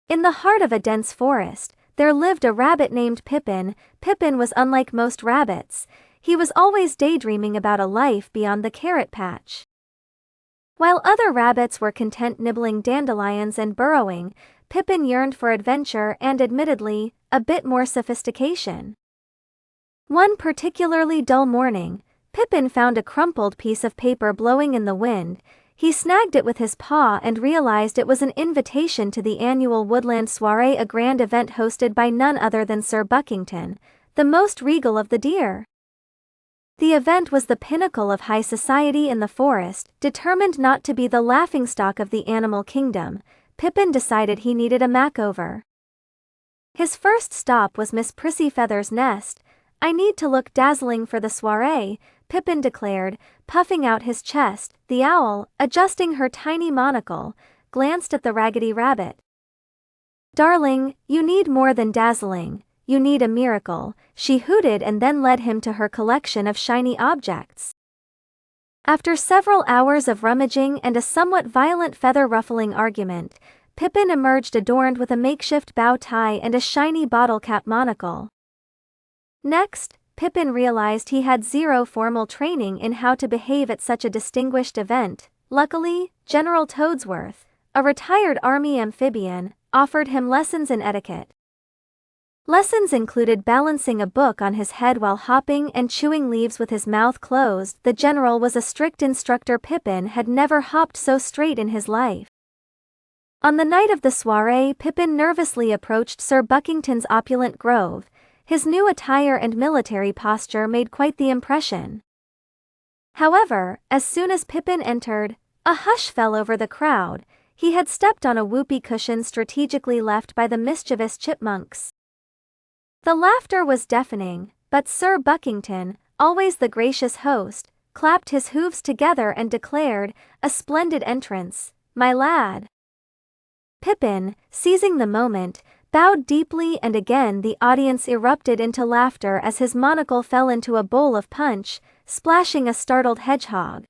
In the heart of a dense forest, there lived a rabbit named Pippin. Pippin was unlike most rabbits. He was always daydreaming about a life beyond the carrot patch. While other rabbits were content nibbling dandelions and burrowing, Pippin yearned for adventure and, admittedly, a bit more sophistication. One particularly dull morning, Pippin found a crumpled piece of paper blowing in the wind. He snagged it with his paw and realized it was an invitation to the annual Woodland soiree, a grand event hosted by none other than Sir Buckington, the most regal of the deer. The event was the pinnacle of high society in the forest. Determined not to be the laughingstock of the animal kingdom, Pippin decided he needed a makeover. His first stop was Miss Prissyfeather's nest. "I need to look dazzling for the soiree," Pippin declared, puffing out his chest. The owl, adjusting her tiny monocle, glanced at the Raggedy Rabbit. "Darling, you need more than dazzling, you need a miracle," she hooted, and then led him to her collection of shiny objects. After several hours of rummaging and a somewhat violent feather-ruffling argument, Pippin emerged adorned with a makeshift bow tie and a shiny bottle cap monocle. Next, Pippin realized he had zero formal training in how to behave at such a distinguished event. Luckily, General Toadsworth, a retired army amphibian, offered him lessons in etiquette. Lessons included balancing a book on his head while hopping and chewing leaves with his mouth closed. The general was a strict instructor. Pippin had never hopped so straight in his life. On the night of the soiree, Pippin nervously approached Sir Buckington's opulent grove. His new attire and military posture made quite the impression. However, as soon as Pippin entered, a hush fell over the crowd. He had stepped on a whoopee cushion strategically left by the mischievous chipmunks. The laughter was deafening, but Sir Buckington, always the gracious host, clapped his hooves together and declared, "A splendid entrance, my lad." Pippin, seizing the moment, bowed deeply, and again the audience erupted into laughter as his monocle fell into a bowl of punch, splashing a startled hedgehog.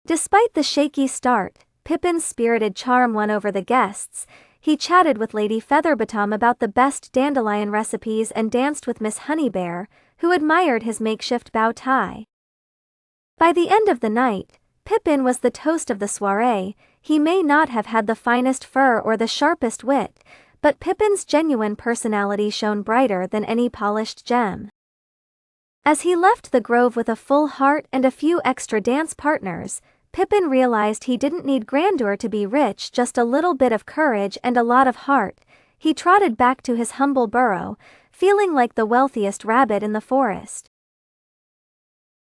Despite the shaky start, Pippin's spirited charm won over the guests. He chatted with Lady Featherbottom about the best dandelion recipes and danced with Miss Honeybear, who admired his makeshift bow tie. By the end of the night, Pippin was the toast of the soiree. He may not have had the finest fur or the sharpest wit, but Pippin's genuine personality shone brighter than any polished gem. As he left the grove with a full heart and a few extra dance partners, Pippin realized he didn't need grandeur to be rich, just a little bit of courage and a lot of heart. He trotted back to his humble burrow, feeling like the wealthiest rabbit in the forest.